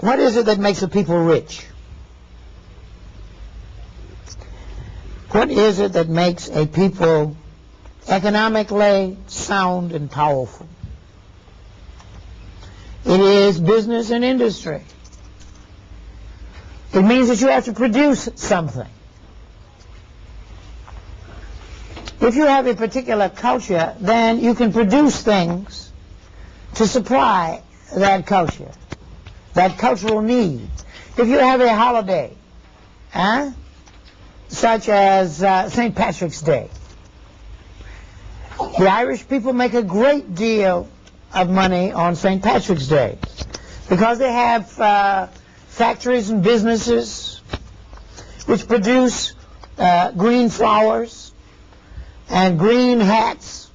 What is it that makes a people rich? What is it that makes a people economically sound and powerful? It is business and industry. It means that you have to produce something. If you have a particular culture, then you can produce things to supply that culture, that cultural need. If you have a holiday, such as St. Patrick's Day, the Irish people make a great deal of money on St. Patrick's Day because they have factories and businesses which produce green flowers and green hats,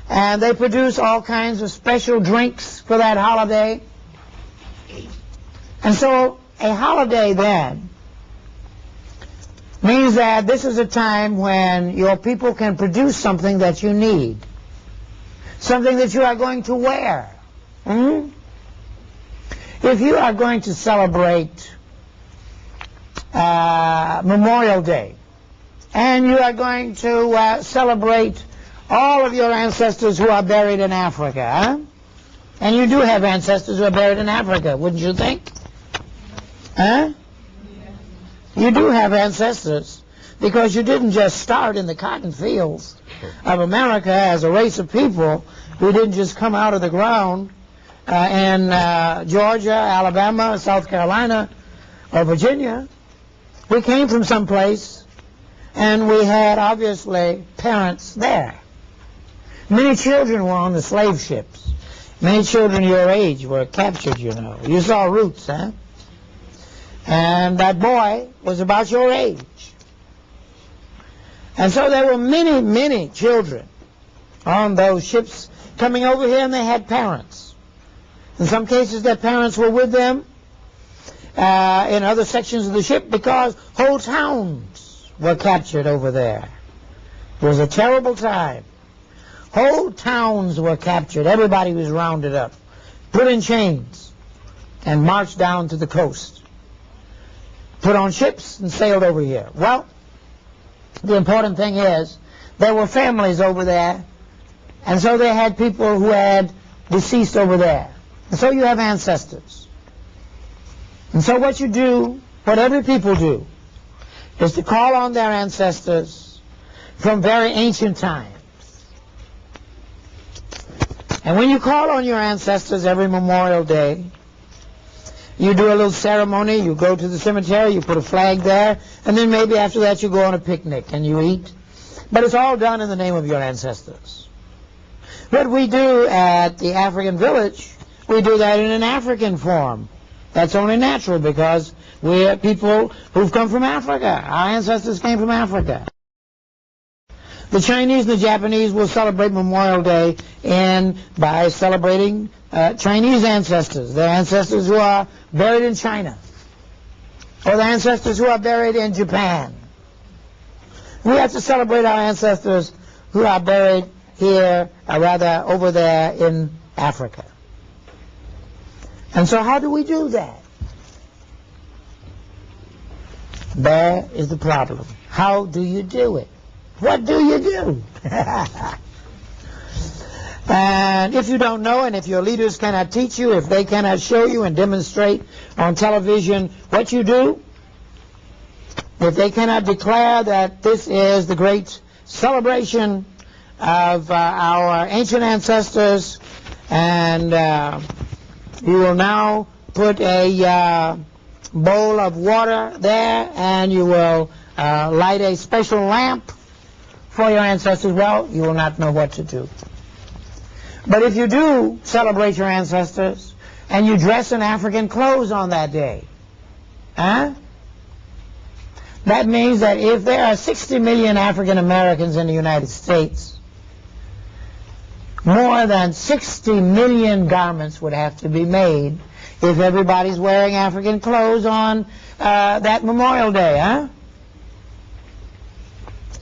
and they produce all kinds of special drinks for that holiday. And so a holiday then means that this is a time when your people can produce something that you need, something that you are going to wear. If you are going to celebrate Memorial Day, and you are going to celebrate all of your ancestors who are buried in Africa, and you do have ancestors who are buried in Africa, wouldn't you think? You do have ancestors, because you didn't just start in the cotton fields of America as a race of people. We didn't just come out of the ground in Georgia, Alabama, South Carolina, or Virginia. We came from someplace, and we had, obviously, parents there. Many children were on the slave ships. Many children your age were captured, you know. You saw Roots, And that boy was about your age. And so there were many, many children on those ships coming over here, and they had parents. In some cases, their parents were with them in other sections of the ship, because whole towns were captured over there. It was a terrible time. Whole towns were captured. Everybody was rounded up, put in chains, and marched down to the coast, put on ships, and sailed over here. Well, the important thing is there were families over there, and so they had people who had deceased over there. And so you have ancestors. And so what you do, what every people do, is to call on their ancestors from very ancient times. And when you call on your ancestors every Memorial Day, you do a little ceremony, you go to the cemetery, you put a flag there, and then maybe after that you go on a picnic and you eat. But it's all done in the name of your ancestors. What we do at the Afrikan Village, we do that in an African form. That's only natural, because we're people who've come from Africa. Our ancestors came from Africa. The Chinese and the Japanese will celebrate Memorial Day by celebrating Chinese ancestors, their ancestors who are buried in China, or the ancestors who are buried in Japan. We have to celebrate our ancestors who are buried here, or rather over there in Africa. And so how do we do that? There is the problem. How do you do it? What do you do? And if you don't know, and if your leaders cannot teach you, if they cannot show you and demonstrate on television what you do, if they cannot declare that this is the great celebration of our ancient ancestors, and you will now put a bowl of water there, and you will light a special lamp for your ancestors, well, you will not know what to do. But if you do celebrate your ancestors, and you dress in African clothes on that day, that means that if there are 60 million African Americans in the United States, more than 60 million garments would have to be made if everybody's wearing African clothes on that Memorial Day,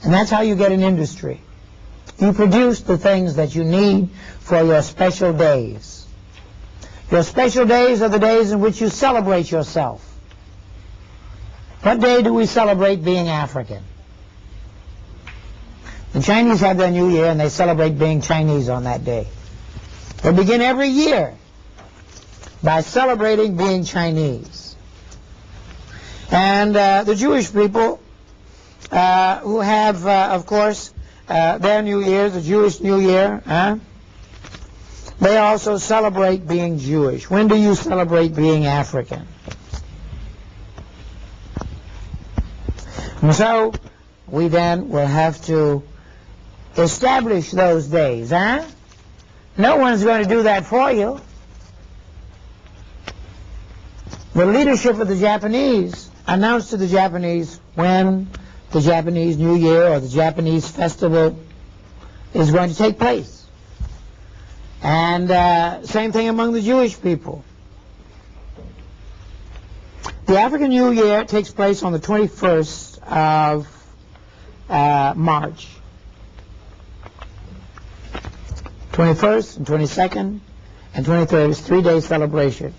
And that's how you get an industry. You produce the things that you need for your special days. Your special days are the days in which you celebrate yourself. What day do we celebrate being African? The Chinese have their New Year, and they celebrate being Chinese on that day. They begin every year by celebrating being Chinese. And the Jewish people, who have, of course, their New Year, the Jewish New Year, they also celebrate being Jewish. When do you celebrate being African? And so we then will have to establish those days, No one's going to do that for you. The leadership of the Japanese announced to the Japanese when the Japanese New Year or the Japanese festival is going to take place. And same thing among the Jewish people. The African New Year takes place on the 21st of March. 21st and 22nd and 23rd is 3-day celebration.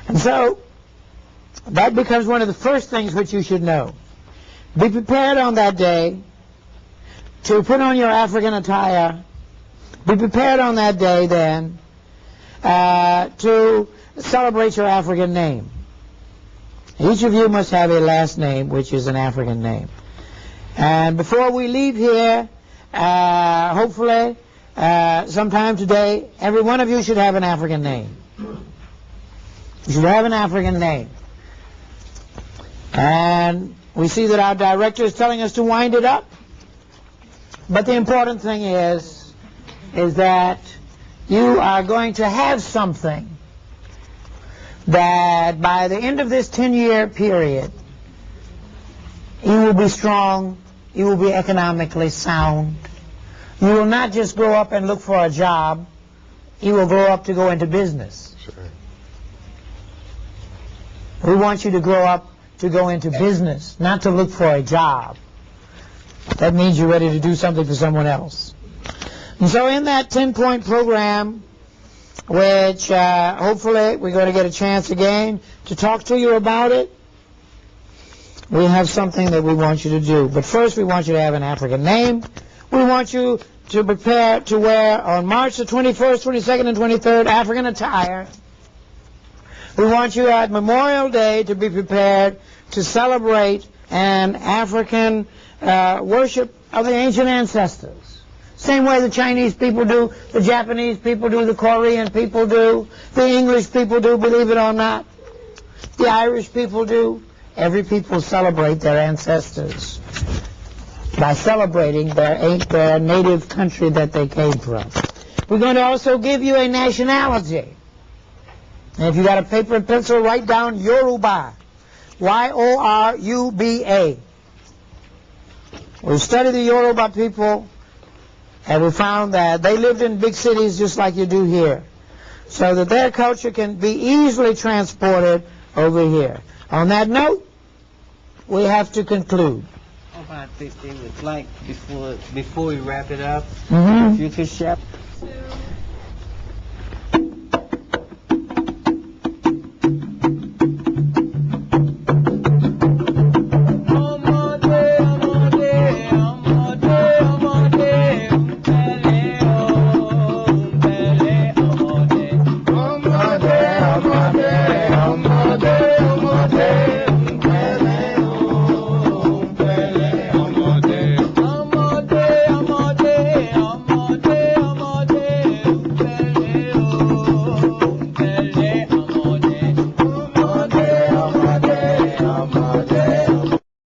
And so that becomes one of the first things which you should know. Be prepared on that day to put on your African attire. Be prepared on that day then to celebrate your African name. Each of you must have a last name which is an African name. And before we leave here, hopefully sometime today, every one of you should have an African name. You should have an African name. And we see that our director is telling us to wind it up. But the important thing is that you are going to have something that by the end of this 10-year period, you will be strong, you will be economically sound. You will not just grow up and look for a job, you will grow up to go into business. Sure. We want you to grow up to go into business, not to look for a job. That means you're ready to do something for someone else. And so in that 10-point program, which hopefully we're going to get a chance again to talk to you about it, we have something that we want you to do. But first we want you to have an African name. We want you to prepare to wear on March the 21st, 22nd, and 23rd African attire. We want you at Memorial Day to be prepared to celebrate an African worship of the ancient ancestors. Same way the Chinese people do, the Japanese people do, the Korean people do, the English people do, believe it or not. The Irish people do. Every people celebrate their ancestors by celebrating their native country that they came from. We're going to also give you a nationality. And if you got a paper and pencil, write down Yoruba. Y-O-R-U-B-A. We studied the Yoruba people, and we found that they lived in big cities just like you do here, so that their culture can be easily transported over here. On that note, we have to conclude. I think they would like, before we wrap it up, Mm-hmm. if you could share